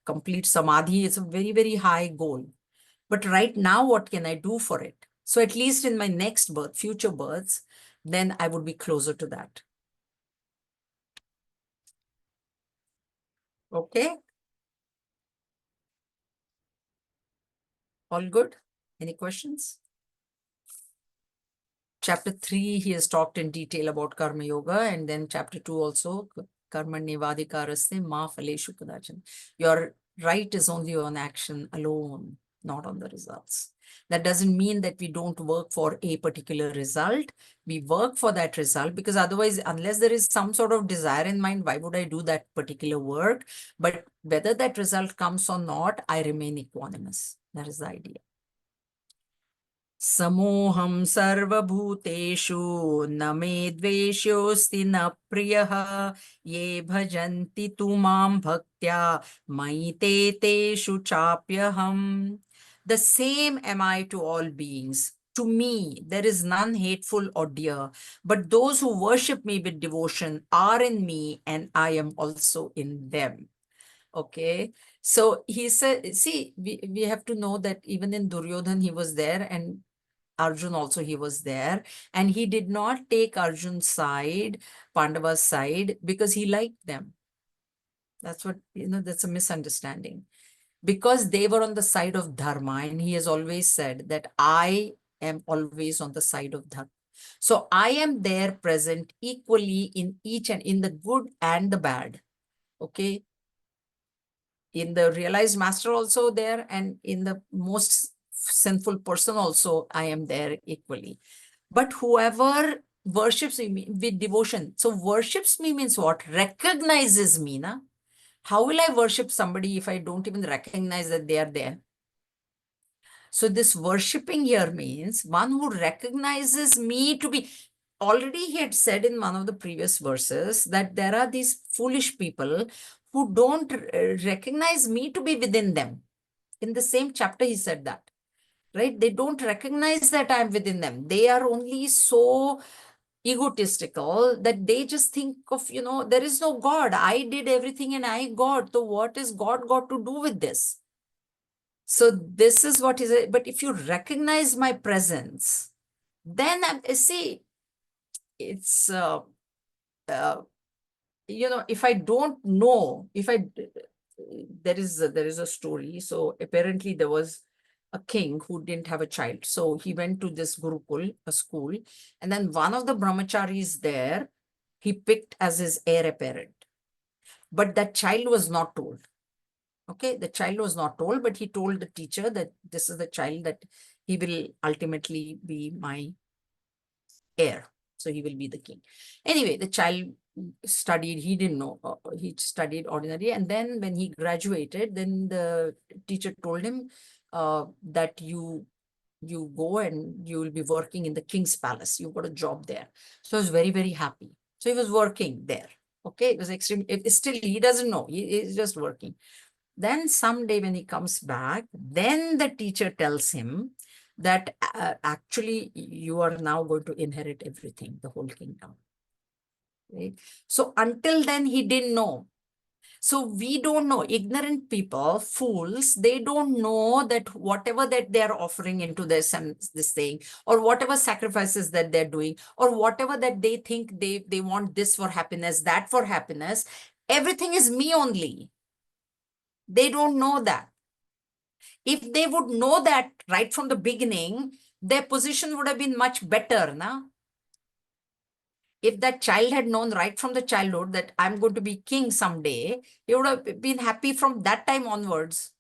Speaker 1: complete samadhi, it's a very, very high goal. But right now, what can I do for it? So at least in my next birth, future births, then I would be closer to that. Okay, all good? Any questions? Chapter 3, he has talked in detail about Karma Yoga, and then chapter 2 also, Karma Nivadikaraste Ma Phaleshu Kadachan. Your right is only on action alone, not on the results. That doesn't mean that we don't work for a particular result. We work for that result because otherwise, unless there is some sort of desire in mind, why would I do that particular work? But whether that result comes or not, I remain equanimous. That is the idea. समोहं सर्वभूतेषु न मे द्वेष्योऽस्ति न प्रियः ये भजन्ति तु मां भक्त्या मयि ते तेषु चाप्यहम्. The same am I to all beings. To me, there is none hateful or dear, but those who worship me with devotion are in me, and I am also in them. Okay. So he said, see, we have to know that even in Duryodhan, he was there, and Arjun also, he was there, and he did not take Arjun's side, Pandava's side, because he liked them. That's what, that's a misunderstanding. Because they were on the side of Dharma, and he has always said that I am always on the side of Dharma. So I am there present equally in each and in the good and the bad. Okay. In the realized master also there, and in the most sinful person also, I am there equally. But whoever worships me with devotion, so worships me means what? Recognizes me, na? How will I worship somebody if I don't even recognize that they are there? So this worshipping here means one who recognizes me to be, already he had said in one of the previous verses that there are these foolish people who don't recognize me to be within them. In the same chapter, he said that, right? They don't recognize that I'm within them. They are only so egotistical that they just think of, there is no God. I did everything and I God. So what is God got to do with this? So this is what is it. But if you recognize my presence, then see, it's, if I don't know, there is a story. So apparently there was a king who didn't have a child. So he went to this Gurukul, a school, and then one of the brahmacharis there, he picked as his heir apparent. But that child was not told. Okay, the child was not told, but he told the teacher that this is the child that he will ultimately be my heir. So he will be the king. Anyway, the child studied, he didn't know, he studied ordinary. And then when he graduated, then the teacher told him that you go and you will be working in the king's palace. You got a job there. So I was very, very happy. So he was working there. Okay, it was extreme. Still, he doesn't know. He's just working. Then someday when he comes back, then the teacher tells him that actually you are now going to inherit everything, the whole kingdom. Right? So until then, he didn't know. So we don't know. Ignorant people, fools, they don't know that whatever that they're offering into this and this thing, or whatever sacrifices that they're doing, or whatever that they think they want this for happiness, that for happiness, everything is me only. They don't know that. If they would know that right from the beginning, their position would have been much better, na? if that child had known right from the childhood that I'm going to be king someday, he would have been happy from that time onwards.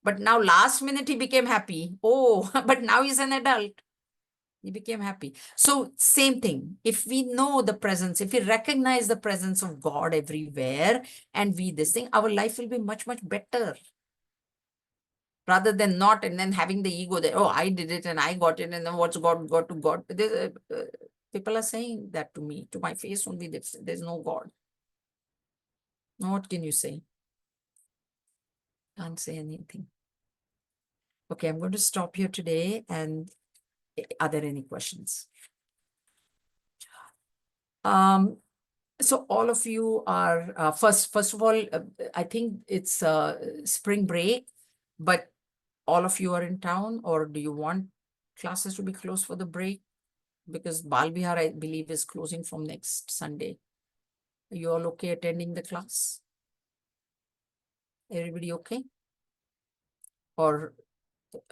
Speaker 1: But now last minute he became happy. Oh, but now he's an adult. He became happy. So same thing. If we know the presence, if we recognize the presence of God everywhere and we this thing, our life will be much, much better. Rather than not, and then having the ego that, oh, I did it and I got it, and then what's God got to God? People are saying that to me, to my face only, there's no God. Now what can you say? Can't say anything. Okay, I'm going to stop here today. And are there any questions? So all of you are, first of all, I think it's spring break, but all of you are in town, or do you want classes to be closed for the break? Because Bal Vihar, I believe, is closing from next Sunday. Are you all okay attending the class? Everybody okay? Or,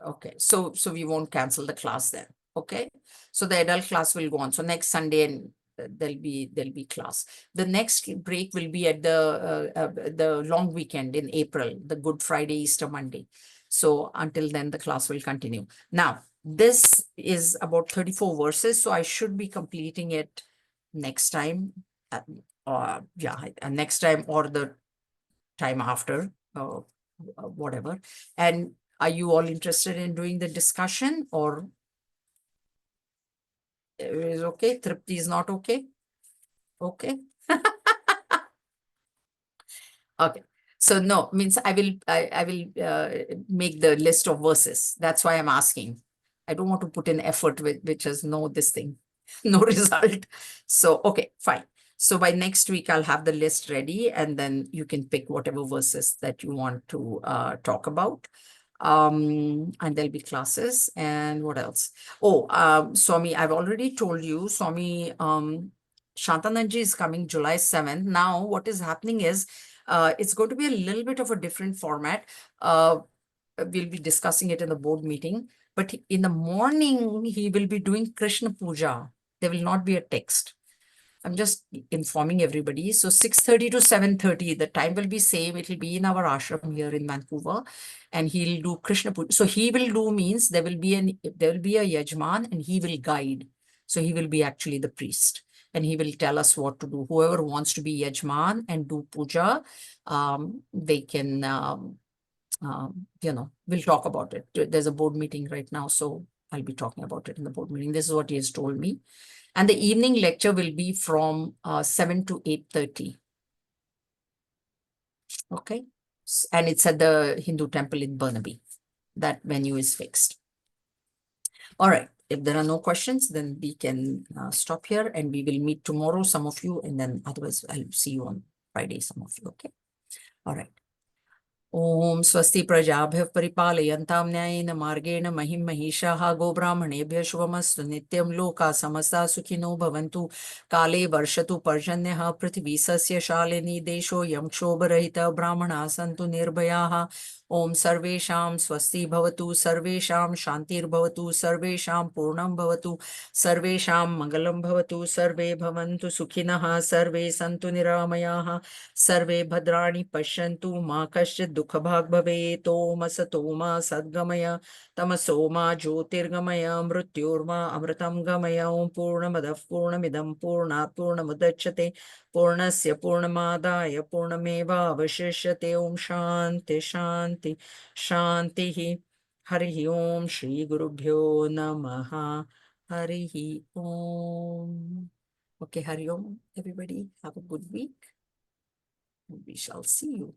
Speaker 1: okay, so we won't cancel the class then, okay? So the adult class will go on. So next Sunday, and there'll be class. The next break will be at the long weekend in April, the Good Friday, Easter Monday. So until then, the class will continue. Now, this is about 34 verses, so I should be completing it next time. Next time or the time after, whatever. And are you all interested in doing the discussion, or is okay? Tripti is not okay? Okay. Okay. So no, means I will make the list of verses. That's why I'm asking. I don't want to put in effort which has no this thing, no result. So, okay, fine. So by next week, I'll have the list ready, and then you can pick whatever verses that you want to talk about. And there'll be classes. And what else? Oh, Swami, I've already told you, Swami Shantananji is coming July 7th. Now, what is happening is, it's going to be a little bit of a different format. We'll be discussing it in the board meeting. But in the morning, he will be doing Krishna Puja. There will not be a text. I'm just informing everybody. So 6:30 to 7:30, the time will be same. It will be in our ashram here in Vancouver, and he'll do Krishna Puja. So he will do means there will be a yajman, and he will guide. So he will be actually the priest, and he will tell us what to do. Whoever wants to be yajman and do puja, they can, we'll talk about it. There's a board meeting right now, so I'll be talking about it in the board meeting. This is what he has told me. And the evening lecture will be from 7 to 8:30. Okay. And it's at the Hindu temple in Burnaby. That venue is fixed. All right. If there are no questions, then we can stop here, and we will meet tomorrow, some of you, and then otherwise I'll see you on Friday, some of you. Okay. All right. ओम स्वस्ति प्रजाभ्यः परिपालयन्तां न्यायेन मार्गेण महिं महिषाः गोब्राह्मणेभ्यः शुभमस्तु नित्यं लोकाः समस्ताः सुखिनो भवन्तु काले वर्षतु पर्जन्यः पृथिवी सस्यशालिनी देशोऽयं क्षोभरहितः ब्राह्मणाः सन्तु निर्भयाः ओम सर्वेषां स्वस्ति भवतु सर्वेषां शान्तिर्भवतु सर्वेषां पूर्णं भवतु सर्वेषां मङ्गलं भवतु सर्वे भवन्तु सुखिनः सर्वे सन्तु निरामयाः सर्वे भद्राणि पश्यन्तु मा कश्चित् दुःखभाग् भवेत् ओम असतो मा सद्गमय तमसो मा ज्योतिर्गमय मृत्योर्मा अमृतं गमय ओम पूर्णमदः पूर्णमिदं पूर्णात् पूर्णमुदच्यते पूर्णस्य पूर्णमादाय पूर्णमेवावशिष्यते ओम शान्ति शान्ति शान्तिः हरिः ओम श्री गुरुभ्यो नमः हरिः ओम. Okay, Hari Om, everybody. Have a good week. We shall see you.